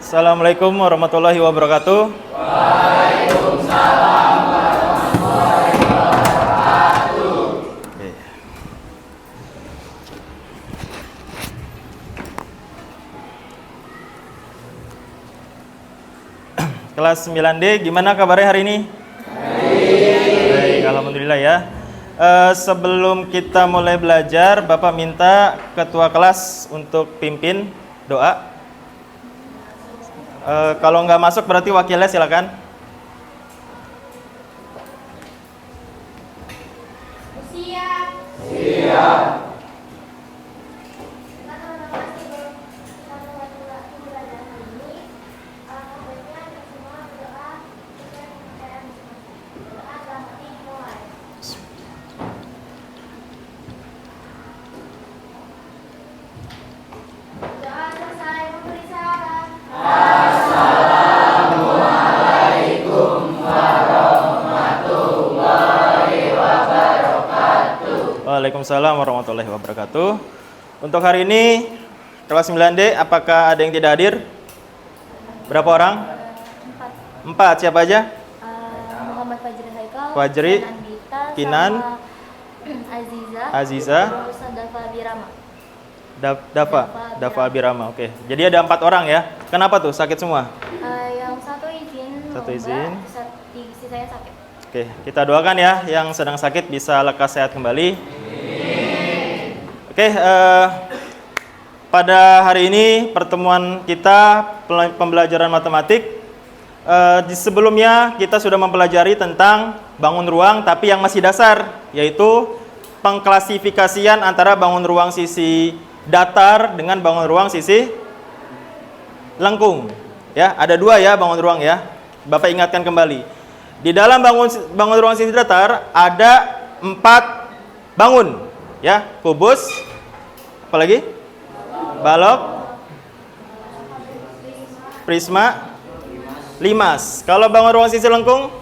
Assalamualaikum warahmatullahi wabarakatuh. Waalaikumsalam warahmatullahi wabarakatuh. Oke. Kelas 9D, gimana kabarnya hari ini? Baik, alhamdulillah ya. Sebelum kita mulai belajar, Bapak minta ketua kelas untuk pimpin doa. Kalau nggak masuk berarti wakilnya silakan. Siap. Siap. Waalaikumsalam warahmatullahi wabarakatuh. Untuk hari ini kelas 9D, apakah ada yang tidak hadir? Berapa orang? 4. Siapa aja? Muhammad Fajri Haikal, Fajri, Kinan, sama Aziza, terus Dafa Birama. Dafa Abirama. Oke. Jadi ada 4 orang ya. Kenapa tuh? Sakit semua? Yang satu izin, Satu lomba, izin. sisanya sakit. Oke, kita doakan ya yang sedang sakit bisa lekas sehat kembali. Oke, pada hari ini pertemuan kita pembelajaran matematik. Di sebelumnya kita sudah mempelajari tentang bangun ruang, tapi yang masih dasar, yaitu pengklasifikasian antara bangun ruang sisi datar dengan bangun ruang sisi lengkung. Ya, ada 2 ya bangun ruang ya. Bapak ingatkan kembali. Di dalam bangun ruang sisi datar ada 4 bangun, ya, kubus, apalagi? Balok, prisma, limas. Kalau bangun ruang sisi lengkung,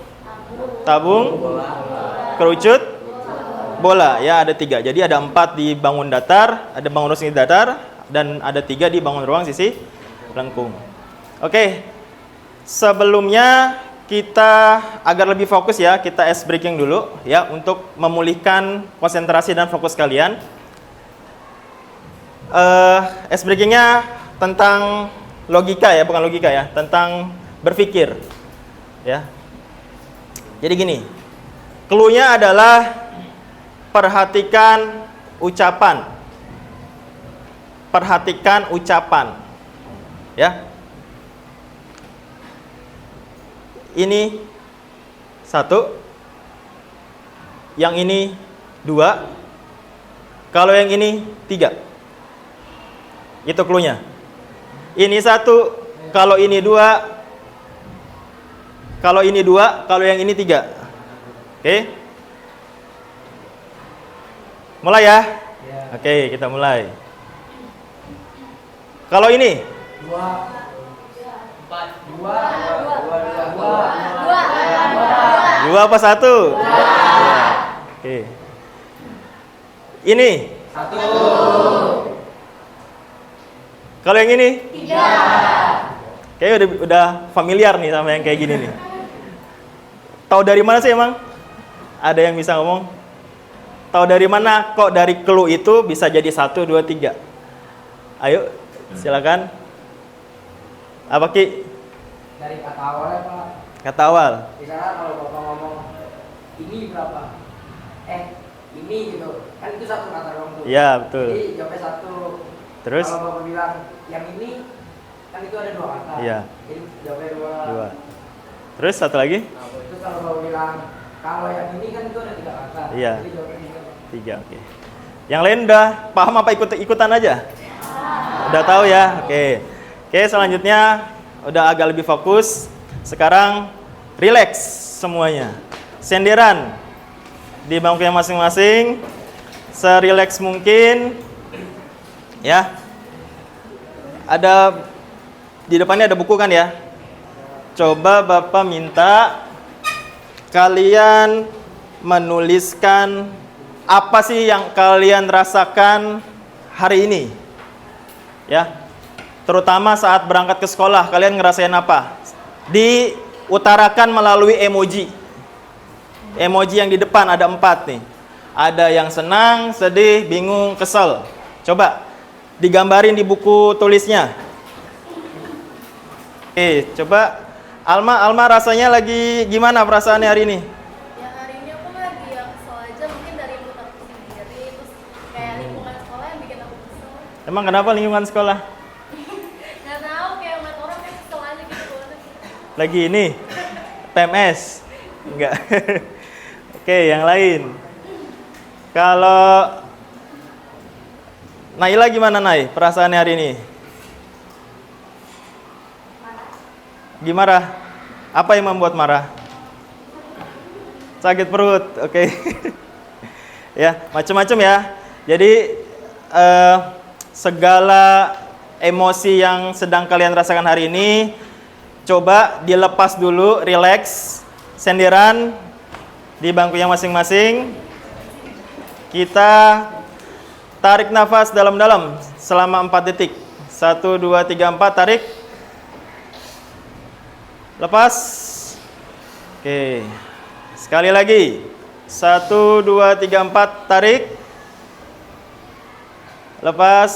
tabung, kerucut, bola, ya ada 3. Jadi ada 4 di bangun datar, ada bangun ruang sisi datar, dan ada 3 di bangun ruang sisi lengkung. Oke, sebelumnya kita agar lebih fokus ya, kita ice breaking dulu ya untuk memulihkan konsentrasi dan fokus kalian. Ice breakingnya tentang logika ya, bukan logika ya, tentang berpikir ya. Jadi gini, clue-nya adalah perhatikan ucapan. Perhatikan ucapan ya. Ini 1, yang ini 2, kalau yang ini 3. Itu clue-nya. Ini 1, kalau ini 2, kalau ini 2, kalau yang ini 3. Oke? Mulai ya? Oke, kita mulai. Kalau ini 2 apa 1? 2. Oke. Ini 1. Kalau yang ini 3. kayaknya udah familiar nih sama yang kayak gini nih. Tahu dari mana sih emang? Ada yang bisa ngomong? Tahu dari mana kok dari clue itu bisa jadi 1, 2, 3? Ayo, silakan. Apa Ki? Dari kata awalnya Pak. Kata awal. Misalnya kalau Bapak ngomong ini berapa? Ini gitu. Kan itu 1 kata dong tuh. Iya, betul. Jadi jawabnya 1. Terus? Kalau Bapak bilang yang ini kan itu ada 2 kata. Iya. Jadi jawabnya 2. 2. Terus satu lagi? Terus kalau Bapak bilang kalau yang ini kan itu ada 3 kata. Iya. Jadi jawabnya 3. 3, oke. Yang lain udah paham apa ikutan aja? Udah tahu ya? Oke. Oke, selanjutnya udah agak lebih fokus. Sekarang relax semuanya. Senderan di bangkunya masing-masing. Serileks mungkin. Ya. Ada di depannya ada buku kan ya? Coba Bapak minta kalian menuliskan apa sih yang kalian rasakan hari ini. Ya. terutama saat berangkat ke sekolah, kalian ngerasain apa? Diutarakan melalui emoji. Emoji yang di depan ada 4 nih. Ada yang senang, sedih, bingung, kesel. Coba digambarin di buku tulisnya. Oke, coba Alma rasanya lagi gimana perasaannya hari ini? Ya hari ini aku lagi yang kesel aja, mungkin dari mood aku sendiri, terus kayak lingkungan sekolah yang bikin aku kesel. Emang kenapa lingkungan sekolah? Nggak tahu, kayak ngeliat orang kayak kesel aja gitu. Lagi ini PMS? Enggak. Oke, yang lain. Kalau Naila gimana, Nay? Perasaannya hari ini? Gimana? Apa yang membuat marah? Sakit perut, oke. Ya, macam-macam ya. Jadi segala emosi yang sedang kalian rasakan hari ini, coba dilepas dulu, relax, senderan di bangku yang masing-masing. Kita tarik nafas dalam-dalam selama 4 detik. 1, 2, 3, 4, tarik. Lepas. Oke. Sekali lagi. 1, 2, 3, 4, tarik. Lepas.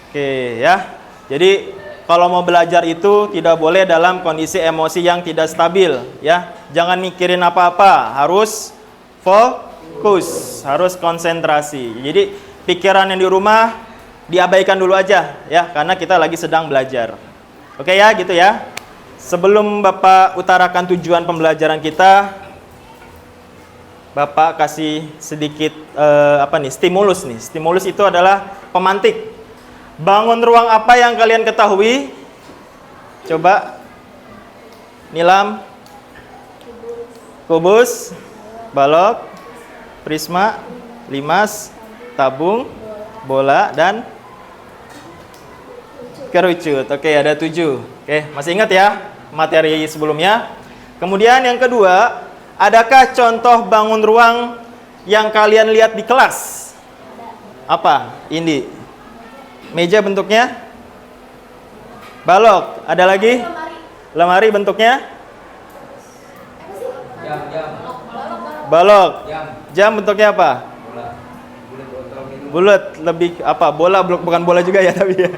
Oke ya. Jadi kalau mau belajar itu tidak boleh dalam kondisi emosi yang tidak stabil ya. Jangan mikirin apa-apa, harus fokus, harus konsentrasi. Jadi pikiran yang di rumah diabaikan dulu aja ya, karena kita lagi sedang belajar. Oke ya, gitu ya. Sebelum Bapak utarakan tujuan pembelajaran kita, Bapak kasih sedikit stimulus nih. Stimulus itu adalah pemantik. Bangun ruang apa yang kalian ketahui? Coba. Nilam. Kubus, balok, prisma, limas, tabung, bola, dan kerucut. Oke, ada 7. Oke, masih ingat ya materi sebelumnya? Kemudian yang kedua, adakah contoh bangun ruang yang kalian lihat di kelas? Apa? Indi. Meja bentuknya? Balok. Ada lagi? Lemari bentuknya? Balok. Jam bentuknya apa? Bulat. Lebih apa? Bola, bukan bola juga ya tapi ya.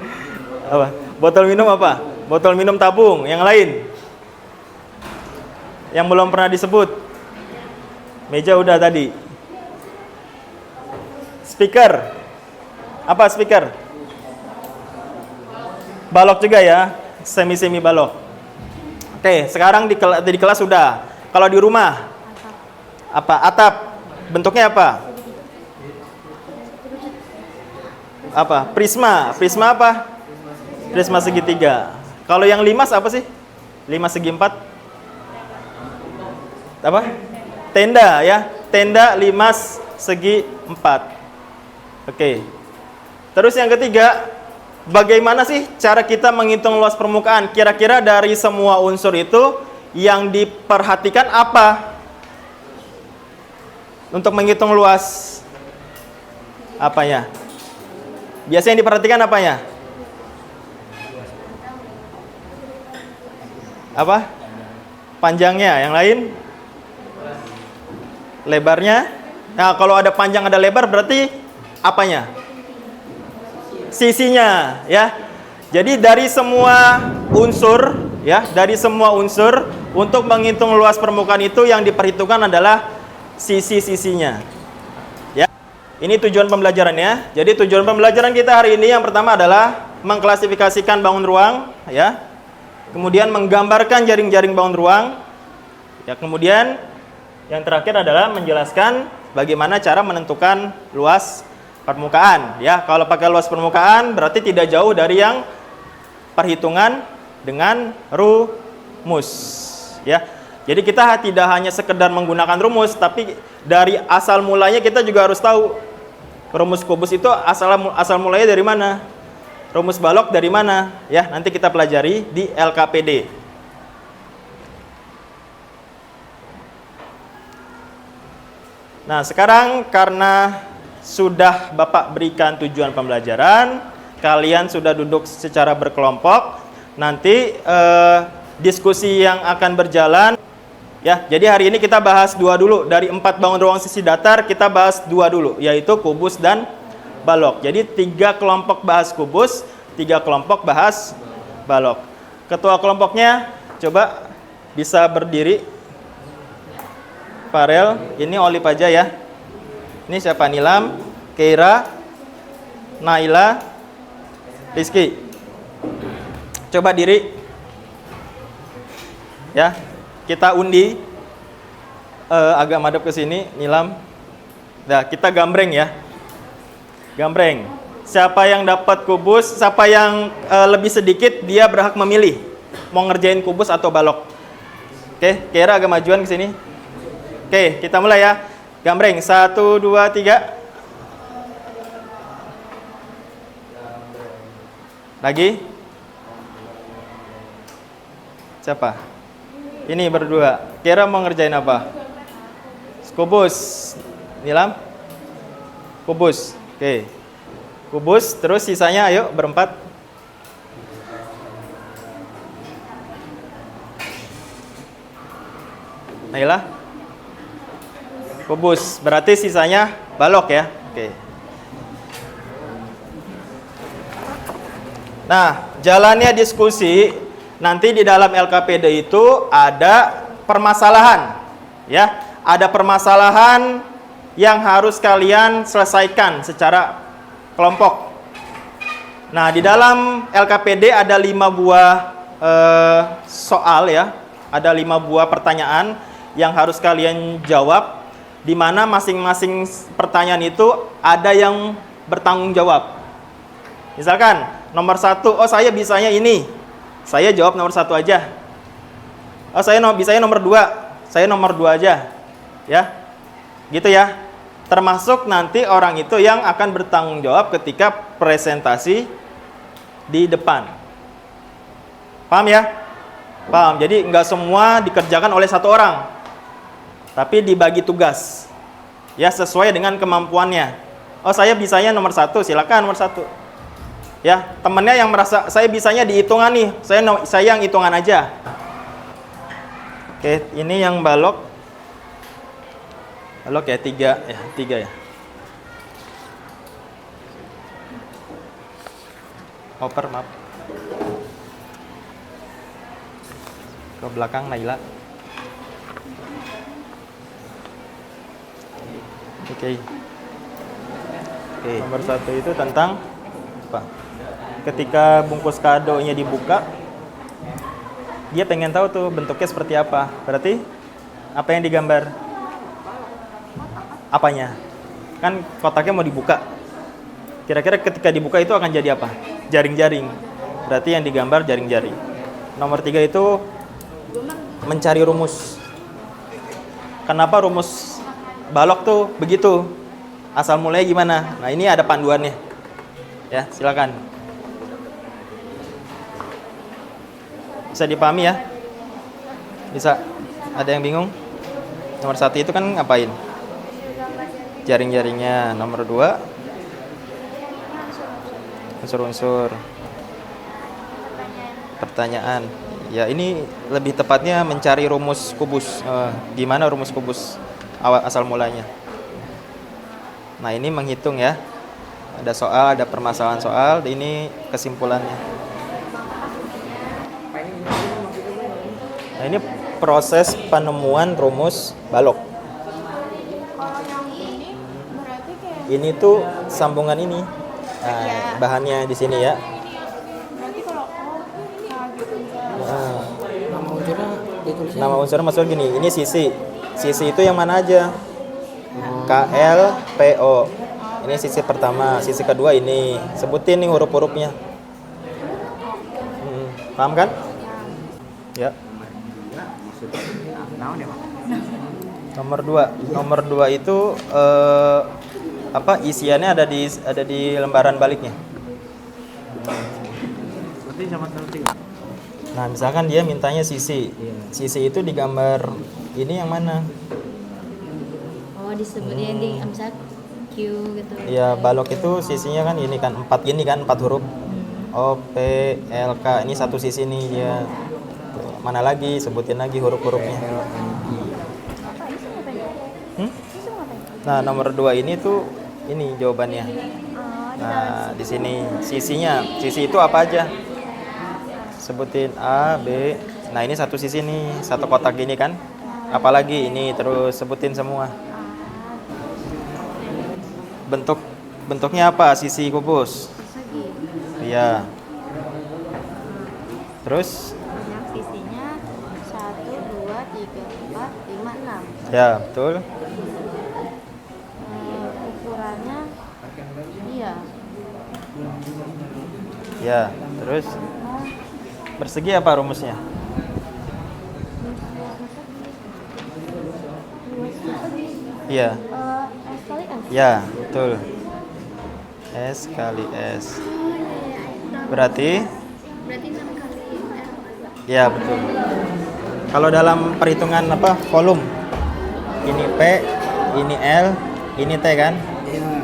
Apa? Botol minum apa? Botol minum tabung. Yang lain? Yang belum pernah disebut? Meja udah tadi. Speaker. Apa speaker? Balok juga ya. Semi-semi balok. Oke, sekarang di kelas sudah. Kalau di rumah? Apa? Atap. Bentuknya apa? Apa? Prisma. Prisma apa? Prisma segitiga. Kalau yang limas apa sih? Limas segi 4? Apa? Tenda ya. Tenda limas segi 4. Oke. Terus yang ketiga, bagaimana sih cara kita menghitung luas permukaan? Kira-kira dari semua unsur itu yang diperhatikan apa? Untuk menghitung luas apanya? Biasanya yang diperhatikan apanya? Apa? Panjangnya. Yang lain? Lebarnya. Nah, kalau ada panjang ada lebar berarti apanya? Sisinya, ya. Jadi dari semua unsur, ya, dari semua unsur untuk menghitung luas permukaan itu yang diperhitungkan adalah sisi-sisinya. Ya. Ini tujuan pembelajarannya. Jadi tujuan pembelajaran kita hari ini yang pertama adalah mengklasifikasikan bangun ruang, ya. Kemudian menggambarkan jaring-jaring bangun ruang. Ya, kemudian yang terakhir adalah menjelaskan bagaimana cara menentukan luas permukaan, ya. Kalau pakai luas permukaan berarti tidak jauh dari yang perhitungan dengan rumus, ya. Jadi kita tidak hanya sekedar menggunakan rumus, tapi dari asal mulanya kita juga harus tahu rumus kubus itu asal mulanya dari mana, rumus balok dari mana, ya. Nanti kita pelajari di LKPD. Nah, sekarang karena sudah Bapak berikan tujuan pembelajaran, kalian sudah duduk secara berkelompok, nanti diskusi yang akan berjalan. Ya, jadi hari ini kita bahas 2 dulu. Dari 4 bangun ruang sisi datar, kita bahas 2 dulu, yaitu kubus dan balok. Jadi 3 kelompok bahas kubus, 3 kelompok bahas balok. Ketua kelompoknya coba bisa berdiri. Farel, ini Olip aja ya. Ini siapa? Nilam, Keira, Naila, Rizky. Coba diri. Ya, kita undi. Agak madep ke sini, Nilam. Nah, kita gambreng ya. Gambreng. Siapa yang dapat kubus, siapa yang lebih sedikit, dia berhak memilih mau ngerjain kubus atau balok. Oke, Keira agak majuan ke sini. Oke, kita mulai ya. Gambreng, 1, 2, 3. Lagi. Siapa? Ini berdua. Kira mau ngerjain apa? Kubus. Nilam? Kubus. Oke. Kubus, terus sisanya ayo berempat. Naila? Kubus, berarti sisanya balok ya. Oke. Nah, jalannya diskusi nanti di dalam LKPD itu ada permasalahan, ya. Ada permasalahan yang harus kalian selesaikan secara kelompok. Nah, di dalam LKPD ada 5 buah soal ya, ada 5 buah pertanyaan yang harus kalian jawab, di mana masing-masing pertanyaan itu ada yang bertanggung jawab. Misalkan nomor 1, oh saya bisanya ini, saya jawab nomor 1 aja. Oh saya bisanya nomor 2, saya nomor 2 aja, ya, gitu ya. Termasuk nanti orang itu yang akan bertanggung jawab ketika presentasi di depan. Paham ya? Paham. Jadi nggak semua dikerjakan oleh 1 orang, tapi dibagi tugas, ya sesuai dengan kemampuannya. Oh saya bisanya nomor 1, silakan nomor 1. Ya, temennya yang merasa saya bisanya di hitungan nih, saya yang hitungan aja. Oke, ini yang balok. Balok ya 3 ya. Oper, maaf. Ke belakang Naila. Oke. Nomor 1 itu tentang apa? Ketika bungkus kadonya dibuka, dia pengen tahu tuh bentuknya seperti apa. Berarti apa yang digambar? Apanya? Kan kotaknya mau dibuka. Kira-kira ketika dibuka itu akan jadi apa? Jaring-jaring. Berarti yang digambar jaring-jaring. Nomor 3 itu mencari rumus. Kenapa rumus balok tuh begitu? Asal mulanya gimana? Nah, ini ada panduannya. Ya, silakan. Bisa dipahami ya? Bisa. Ada yang bingung? Nomor 1 itu kan ngapain? Jaring-jaringnya. Nomor 2 unsur-unsur pertanyaan. Ya, ini lebih tepatnya mencari rumus kubus. Gimana rumus kubus asal mulanya? Nah, ini menghitung ya. Ada soal, ada permasalahan soal. Ini kesimpulannya. Nah, ini proses penemuan rumus balok. Kalau yang ini berarti kayak Ini tuh sambungan ini. Nah, bahannya di sini ya. berarti kalau gitu Nah, Nama unsurnya ditulis. nama unsurnya maksudnya gini. Ini sisi. Sisi itu yang mana aja? KL, PO. Ini sisi pertama. Sisi kedua ini. Sebutin nih huruf-hurufnya. Paham kan? Ya. Nomor 2 itu apa isiannya ada di lembaran baliknya. Nah, misalkan dia mintanya sisi. Sisi itu digambar ini yang mana? Oh, disebutnya di amsat. Q gitu. Ya, balok itu sisinya kan ini kan 4 gini kan, 4 huruf. O, P, L, K. Ini satu sisi nih dia. Tuh, mana lagi? Sebutin lagi huruf-hurufnya. Apa itu ngapain? Hmm? Itu ngapain? Nah, nomor 2 ini tuh ini jawabannya. Oh, di dalam Nah, di sini sisinya. Sisi itu apa aja? Sebutin A, B. Nah, ini satu sisi nih, satu kotak gini kan. Apalagi ini terus sebutin semua. Bentuknya apa? Sisi kubus. persegi. Iya. Terus Yang sisinya 1, 2, 3, 4, 5, 6. ya, betul. Ukurannya iya. Ya, terus persegi apa rumusnya? Iya. S kali S. Ya, betul. S kali S. Berarti? Berarti 6 kali R. Ya, betul. Kalau dalam perhitungan apa? Volume. Ini P, ini L, ini T kan?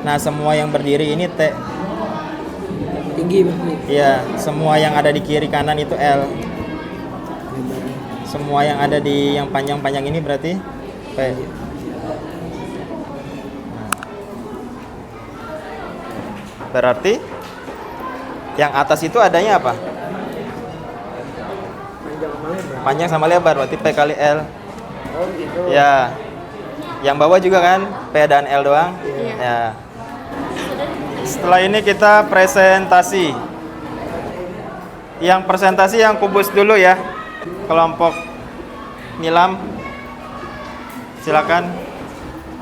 Nah, semua yang berdiri ini T. Tinggi berarti. Ya, semua yang ada di kiri kanan itu L. Semua yang ada di yang panjang-panjang ini berarti P. Berarti yang atas itu adanya apa? Panjang sama lebar. Panjang sama lebar, berarti P kali L. Oh gitu. Ya. Yang bawah juga kan P dan L doang? Ya. Setelah ini kita presentasi. Yang presentasi yang kubus dulu ya. Kelompok Nilam. Silakan.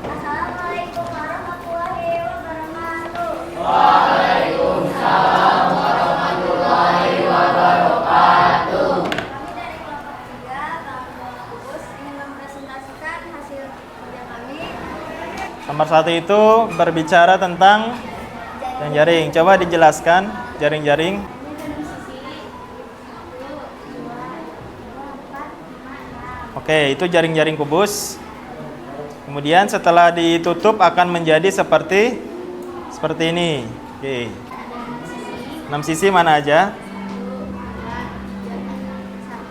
Assalamualaikum warahmatullahi wabarakatuh. Kami dari kelompok 3, Bang Kubus, ingin mempresentasikan hasil kerja kami. Nomor 1 itu berbicara tentang jaring. Coba dijelaskan jaring-jaring. Oke, itu jaring-jaring kubus. Kemudian setelah ditutup akan menjadi seperti ini. Oke. 6 sisi mana aja? 1,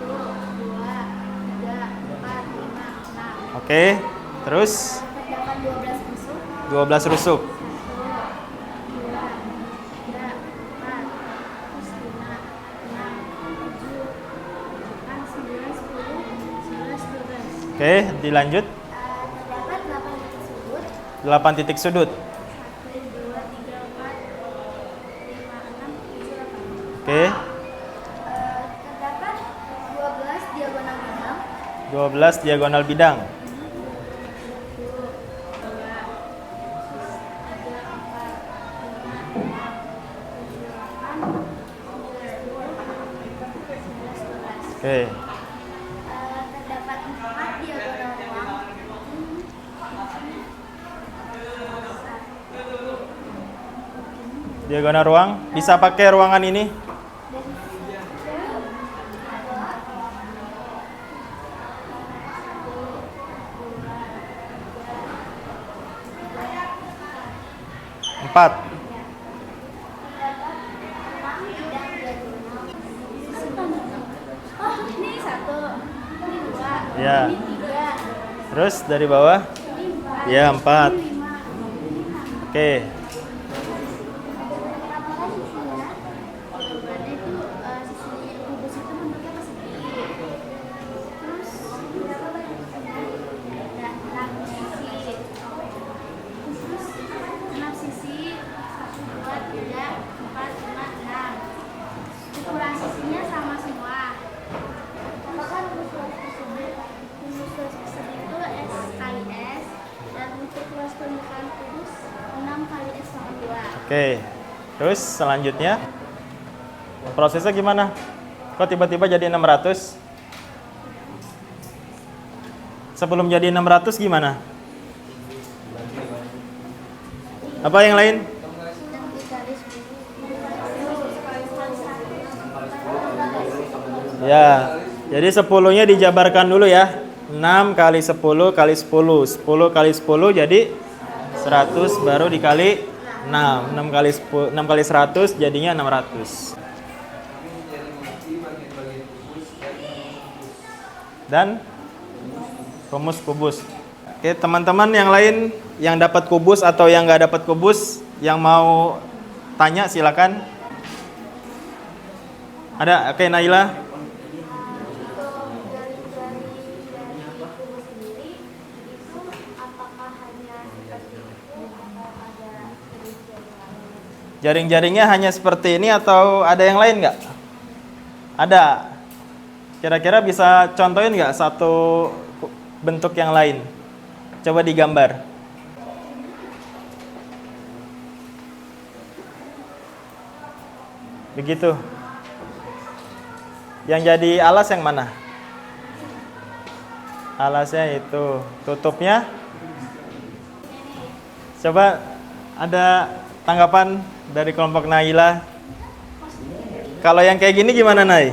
2, 3, 4, 5, 6. Oke. Terus Terdapat 12 rusuk. 12 rusuk. 1, 2, 3, 4, 5, 6, 7, 8, 9, 10, 11, 12. Oke, dilanjut. Terdapat 8 titik sudut. 8 titik sudut. 1, 2, 3, 4, 5, 6, 7, 8. Oke. Terdapat 12 diagonal bidang. 12 diagonal bidang. 1, 2, 3, 4, 5, 6, 7, 8, 9, 10, 11, 12. Oke. Terdapat 4 diagonal ruang. Diagonal ruang bisa pakai ruangan ini. Empat. Oh, ini 1, ini 2, Ya. ini 3, Terus dari bawah? ini 4, Ya, 4. ini 5. Oke. Jawabannya itu sisi kubus itu bentuknya persegi. Terus berapa banyak sisinya? Ada 6 sisi. Terus 6 sisi 1, 2, 3, 4, 5, 6. Ukuran sisinya sama semua. Apakah rumus luas persegi? Rumus luas persegi itu S kali S, dan untuk luas permukaan kubus 6 kali S lawan 2. Oke. Terus selanjutnya prosesnya gimana? Kok tiba-tiba jadi 600? Sebelum jadi 600 gimana? Apa yang lain? Ya, jadi 10-nya dijabarkan dulu ya. 6 kali 10 kali 10. 10 kali 10 jadi 100 baru dikali 6. 6 kali 100 jadinya 600. Dan rumus kubus. Oke, teman-teman yang lain yang dapat kubus atau yang nggak dapat kubus, yang mau tanya silakan. Ada? Oke, Naila. Jaring-jaringnya hanya seperti ini atau ada yang lain nggak? Ada. Kira-kira bisa contohin nggak satu bentuk yang lain? Coba digambar. Begitu. Yang jadi alas yang mana? Alasnya itu. Tutupnya? Coba ada tanggapan dari kelompok Naila. Kalau yang kayak gini gimana, Nay?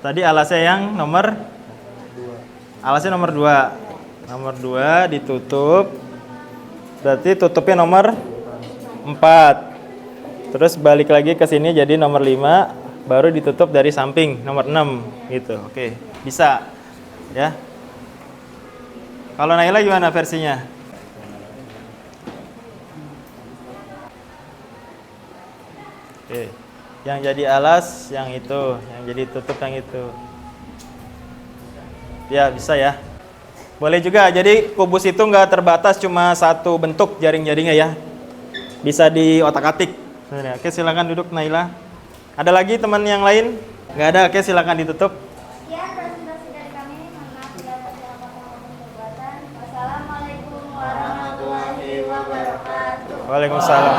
Tadi alasnya yang nomor 2. Alasnya nomor 2. Nomor 2 ditutup. Berarti tutupnya nomor 4. Terus balik lagi ke sini jadi nomor 5, baru ditutup dari samping nomor 6 gitu. Oke, bisa. Ya. Kalau Naila gimana versinya? Oke. Yang jadi alas yang itu, yang jadi tutup yang itu. Ya, bisa ya. Boleh juga. Jadi kubus itu nggak terbatas cuma satu bentuk jaring-jaringnya ya. Bisa di otak-atik. Oke, silakan duduk Naila. Ada lagi teman yang lain? Nggak ada. Oke, silakan ditutup. Ya, presentasi dari kami. Mohon maaf bila ada salah kata maupun perbuatan. Wassalamualaikum warahmatullahi wabarakatuh. Waalaikumsalam.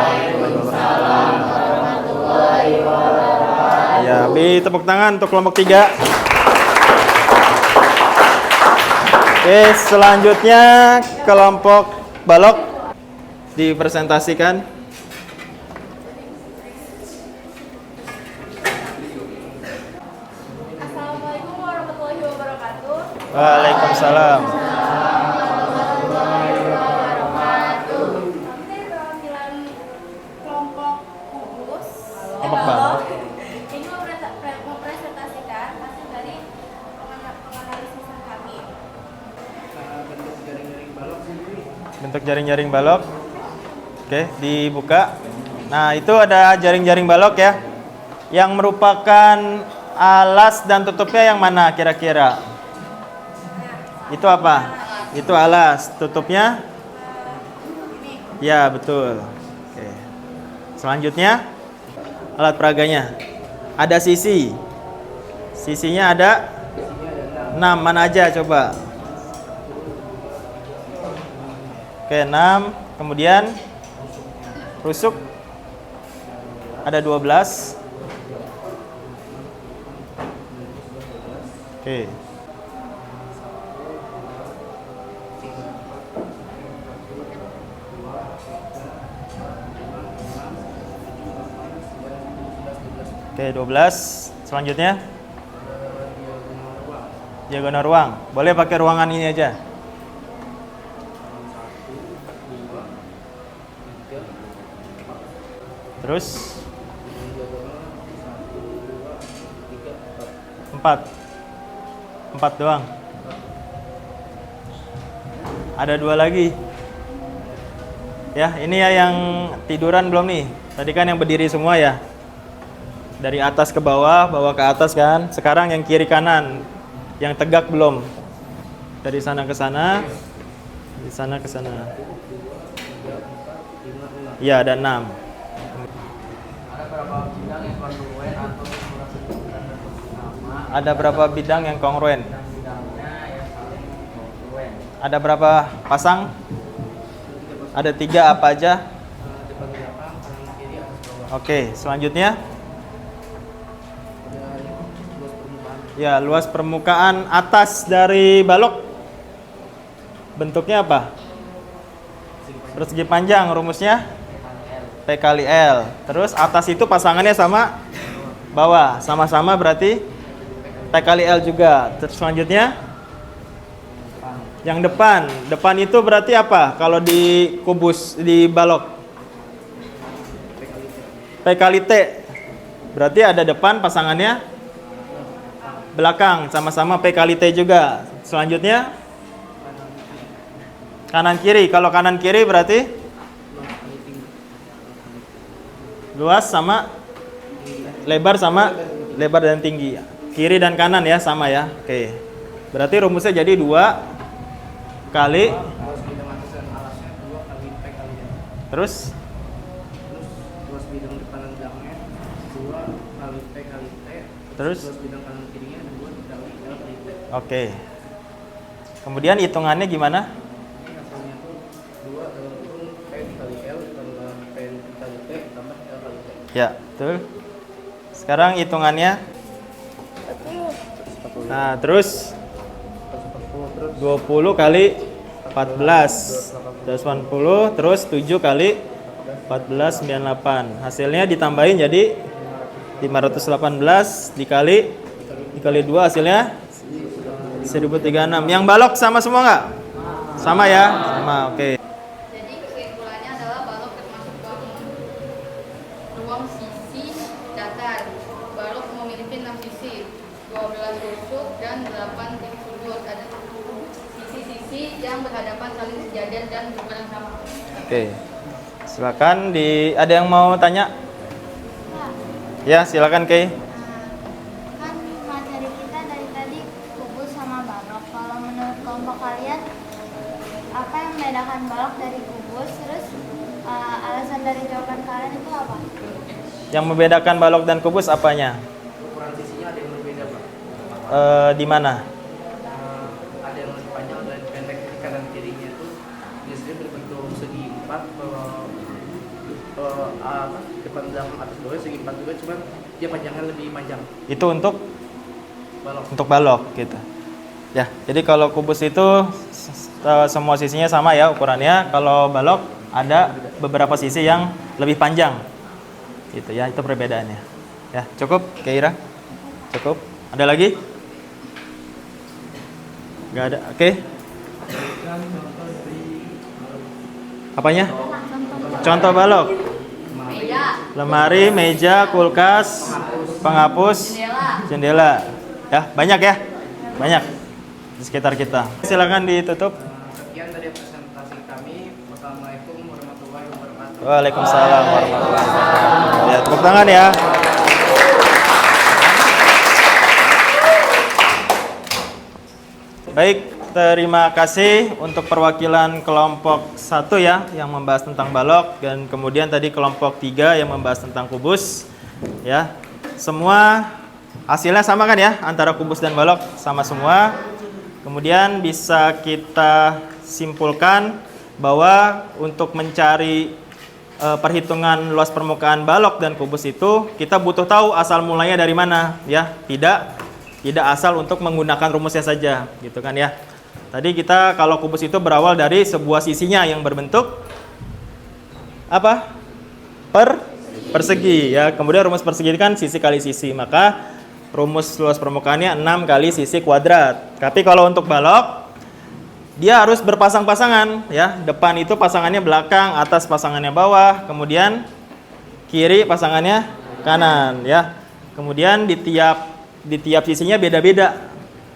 Ya, beri tepuk tangan untuk kelompok 3. Oke, selanjutnya kelompok balok dipresentasikan. Assalamualaikum warahmatullahi wabarakatuh. Waalaikumsalam. Kami dari perwakilan kelompok kubus. Kelompok balok. Ini mempresentasikan hasil dari penganalisisan kami. Bentuk jaring-jaring balok. Oke, dibuka. Nah, itu ada jaring-jaring balok ya. Yang merupakan alas dan tutupnya yang mana kira-kira? Itu apa? Itu alas. Tutupnya? Ya, betul. Oke. Selanjutnya, alat peraganya. Ada sisi. Sisinya ada 6. Mana aja coba? Oke, 6. Kemudian rusuk ada 12. Oke. Oke, 12. Selanjutnya diagonal ruang. Boleh pakai ruangan ini aja. Terus 4 doang. Ada 2 lagi. Ya, ini ya yang tiduran belum nih. Tadi kan yang berdiri semua ya. Dari atas ke bawah, bawah ke atas kan. Sekarang yang kiri kanan. Yang tegak belum. Dari sana ke sana. Dari sana ke sana. Ya, ada 6. Ada berapa bidang yang kongruen? Ada berapa pasang? Ada 3 apa aja? Oke, selanjutnya. Ya, luas permukaan atas dari balok. Bentuknya apa? Persegi panjang, rumusnya? P kali L. Terus atas itu pasangannya sama bawah. Sama-sama berarti P kali L juga. Terus selanjutnya yang depan. Depan itu berarti apa? Kalau di kubus, di balok. P kali T. Berarti ada depan pasangannya belakang. Sama-sama P kali T juga. Selanjutnya kanan kiri. Kalau kanan kiri berarti luas sama lebar sama lebar dan tinggi. Kiri dan kanan ya sama ya. Oke. Berarti rumusnya jadi 2 kali terus luas bidang depan dan belakangnya 2 kali P kali T. Terus Luas bidang kanan kirinya 2 kali L kali T. oke. Kemudian hitungannya gimana? Ini hasilnya tuh 2 dalam kurung P dikali L tambah P dikali T tambah L kali T. Ya, betul. Sekarang hitungannya. Nah, terus 20 kali 14 280 terus 7 kali 14 98. Hasilnya ditambahin jadi 518 dikali 2 hasilnya 1036. Yang balok sama semua nggak? Sama ya? Sama, oke. Jadi kesimpulannya adalah balok termasuk ruang sisi datar. Balok memiliki 6 sisi, 12 tusuk dan 8 titik sudut. Ada sisi-sisi yang berhadapan saling sejajar dan berperan sama. Oke. Silakan ada yang mau tanya? Ya, silakan Kay. Kan materi kita dari tadi kubus sama balok. Kalau menurut kelompok kalian, apa yang membedakan balok dari kubus? Terus alasan dari jawaban kalian itu apa? Yang membedakan balok dan kubus apanya? Ukuran sisinya ada yang berbeda, Pak. Di mana? Ada yang lebih panjang, ada yang pendek. Di kanan kirinya itu biasanya berbentuk segi 4. Depan belakang atas bawah segi 4 juga, cuman dia panjangnya lebih panjang. Itu untuk Balok. balok gitu. Ya, jadi kalau kubus itu semua sisinya sama ya ukurannya. Kalau balok ada beberapa sisi yang lebih panjang. Gitu ya, itu perbedaannya. Ya, cukup Keira? Cukup? Ada lagi? Nggak ada. Oke. Apanya? Contoh balok. Lemari, meja, kulkas, penghapus, jendela. Ya, banyak ya? Banyak di sekitar kita. Silakan ditutup. Sekian dari presentasi kami. Wassalamualaikum warahmatullahi wabarakatuh. Waalaikumsalam warahmatullahi wabarakatuh. Ya, tepuk tangan ya. Baik, terima kasih untuk perwakilan kelompok 1 ya yang membahas tentang balok, dan kemudian tadi kelompok 3 yang membahas tentang kubus ya. Semua hasilnya sama kan ya, antara kubus dan balok sama semua. Kemudian bisa kita simpulkan bahwa untuk mencari perhitungan luas permukaan balok dan kubus itu kita butuh tahu asal mulanya dari mana ya. Tidak asal untuk menggunakan rumusnya saja, gitu kan ya. Tadi kita kalau kubus itu berawal dari sebuah sisinya yang berbentuk apa? Persegi ya. Kemudian rumus persegi kan sisi kali sisi, maka rumus luas permukaannya 6 kali sisi kuadrat. Tapi kalau untuk balok dia harus berpasang-pasangan ya. Depan itu pasangannya belakang, atas pasangannya bawah, kemudian kiri pasangannya kanan ya. Kemudian di tiap sisinya beda-beda.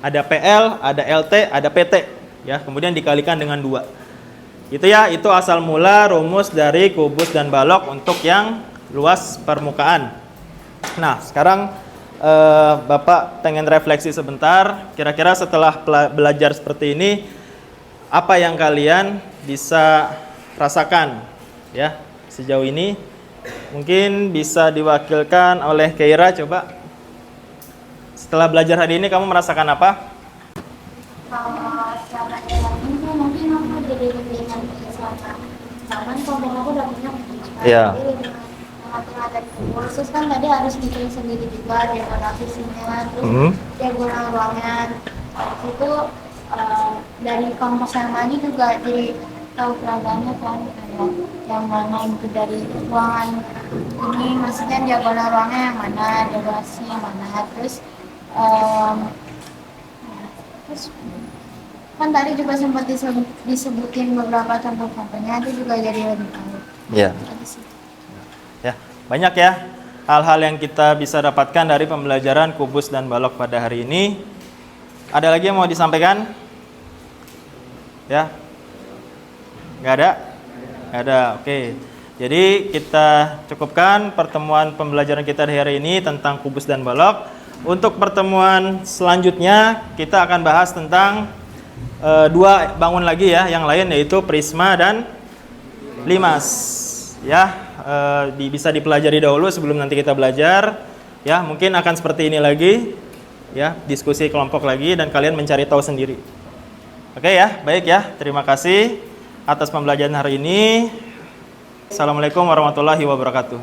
Ada PL, ada LT, ada PT ya. Kemudian dikalikan dengan 2. Itu ya, itu asal mula rumus dari kubus dan balok untuk yang luas permukaan. Nah, sekarang Bapak pengen refleksi sebentar. Kira-kira setelah belajar seperti ini, apa yang kalian bisa rasakan ya sejauh ini? Mungkin bisa diwakilkan oleh Keira, coba. Setelah belajar hari ini kamu merasakan apa? Kalau secara ilmu tuh mungkin aku jadi lebih ngerti soal zaman kelompok aku udah punya Iya. mengatur khusus kan tadi harus bikin sendiri juga diagonal sisinya, terus diagonal ruangnya. Habis itu dari kelompok yang lain juga jadi tahu peragamnya kan, kayak yang mana itu dari ruangan ini maksudnya diagonal ruangnya yang mana, diagonal sisinya yang mana, terus Terus kan tadi juga sempat disebutin beberapa contoh-contohnya, itu juga jadi lebih tahu. Ya. Dari situ. Ya, banyak ya hal-hal yang kita bisa dapatkan dari pembelajaran kubus dan balok pada hari ini. Ada lagi yang mau disampaikan? Ya? Nggak ada? Nggak ada, oke. Jadi kita cukupkan pertemuan pembelajaran kita di hari ini tentang kubus dan balok. Untuk pertemuan selanjutnya kita akan bahas tentang dua bangun lagi ya, yang lain yaitu prisma dan limas. Ya, bisa dipelajari dahulu sebelum nanti kita belajar. Ya, mungkin akan seperti ini lagi. Ya, diskusi kelompok lagi dan kalian mencari tahu sendiri. Oke ya, baik ya. Terima kasih atas pembelajaran hari ini. Assalamualaikum warahmatullahi wabarakatuh.